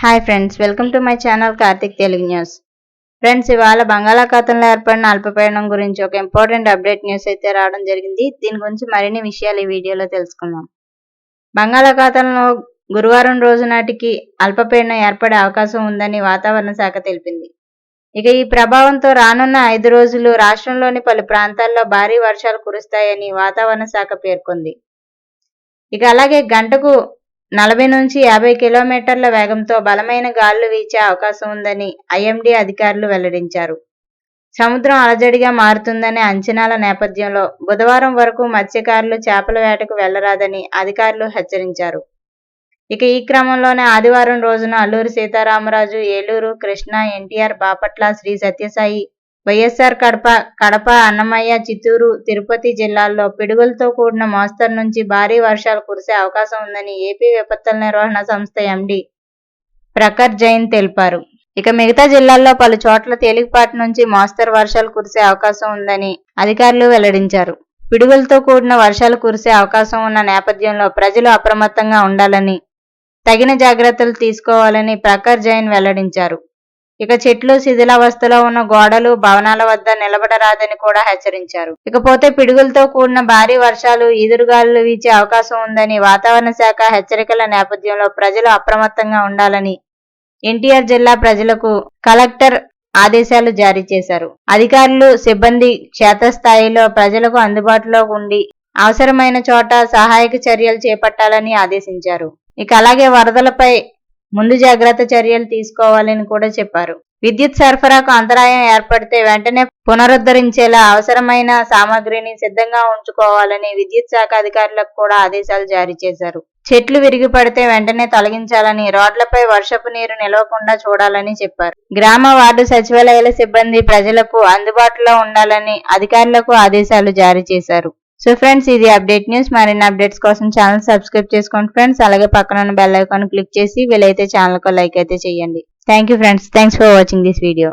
Hi friends, welcome to my channel Karthik Telugu news. Friends, ఇవాళ బంగాళాఖాతంలో ఏర్పడిన అల్పపీడనం గురించి ఒక ఇంపార్టెంట్ అప్డేట్ న్యూస్ అయితే రావడం జరిగింది. దీని గురించి మరిన్ని విషయాలు ఈ వీడియోలో తెలుసుకుందాం. బంగాళాఖాతంలో గురువారం రోజు నాటికి అల్పపీడనం ఏర్పడే అవకాశం ఉందని వాతావరణ శాఖ తెలిపింది. ఇక ఈ ప్రభావంతో రానున్న 5 రోజులు రాష్ట్రంలోని పలు ప్రాంతాల్లో భారీ వర్షాలు కురుస్తాయని వాతావరణ శాఖ పేర్కొంది. ఇక అలాగే గంటకు 40 నుంచి 50 కిలోమీటర్ల వేగంతో బలమైన గాలులు వీచే అవకాశం ఉందని ఐఎండీ అధికారులు వెల్లడించారు. సముద్రం అలజడిగా మారుతుందనే అంచనాల నేపథ్యంలో బుధవారం వరకు మత్స్యకారులు చేపల వేటకు వెళ్లరాదని అధికారులు హెచ్చరించారు. ఇక ఈ క్రమంలోనే ఆదివారం రోజున అల్లూరి సీతారామరాజు, ఏలూరు, కృష్ణా, ఎన్టీఆర్, బాపట్ల, శ్రీ సత్యసాయి, వైఎస్ఆర్ కడప, అన్నమయ్య, చిత్తూరు, తిరుపతి జిల్లాల్లో పిడుగులతో కూడిన మోస్తరు నుంచి భారీ వర్షాలు కురిసే అవకాశం ఉందని ఏపీ విపత్తుల నిర్వహణ సంస్థ ఎండీ ప్రఖర్ జైన్ తెలిపారు. ఇక మిగతా జిల్లాల్లో పలు చోట్ల తేలికపాటి నుంచి మోస్తరు వర్షాలు కురిసే అవకాశం ఉందని అధికారులు వెల్లడించారు. పిడుగులతో కూడిన వర్షాలు కురిసే అవకాశం ఉన్న నేపథ్యంలో ప్రజలు అప్రమత్తంగా ఉండాలని, తగిన జాగ్రత్తలు తీసుకోవాలని ప్రఖర్ జైన్ వెల్లడించారు. ఇక చెట్లు శిథిలావస్థలో ఉన్న గోడలు, భవనాల వద్ద నిలబడరాదని కూడా హెచ్చరించారు. ఇకపోతే పిడుగులతో కూడిన భారీ వర్షాలు, ఈదురుగాలులు వీచే అవకాశం ఉందని వాతావరణ శాఖ హెచ్చరికల నేపథ్యంలో ప్రజలు అప్రమత్తంగా ఉండాలని ఎన్టీఆర్ జిల్లా ప్రజలకు కలెక్టర్ ఆదేశాలు జారీ చేశారు. అధికారులు, సిబ్బంది క్షేత్రస్థాయిలో ప్రజలకు అందుబాటులో ఉండి అవసరమైన చోట సహాయక చర్యలు చేపట్టాలని ఆదేశించారు. ఇక అలాగే వరదలపై ముందు జాగ్రత్త చర్యలు తీసుకోవాలని కూడా చెప్పారు. విద్యుత్ సరఫరాకు అంతరాయం ఏర్పడితే వెంటనే పునరుద్ధరించేలా అవసరమైన సామాగ్రిని సిద్ధంగా ఉంచుకోవాలని విద్యుత్ శాఖ అధికారులకు కూడా ఆదేశాలు జారీ చేశారు. చెట్లు విరిగి పడితే వెంటనే తొలగించాలని, రోడ్లపై వర్షపు నీరు నిలవకుండా చూడాలని చెప్పారు. గ్రామ, వార్డు సచివాలయాల సిబ్బంది ప్రజలకు అందుబాటులో ఉండాలని అధికారులకు ఆదేశాలు జారీ చేశారు. సో ఫ్రెండ్స్, ఇది అప్డేట్ న్యూస్. మరిన్ని అప్డేట్స్ కోసం ఛానల్ సబ్స్క్రైబ్ చేసుకోండి ఫ్రెండ్స్. అలాగే పక్కన ఉన్న బెల్ ఐకాన్ క్లిక్ చేసి వీలైతే ఛానల్కు లైక్ అయితే చేయండి. Thank you friends. Thanks for watching this video.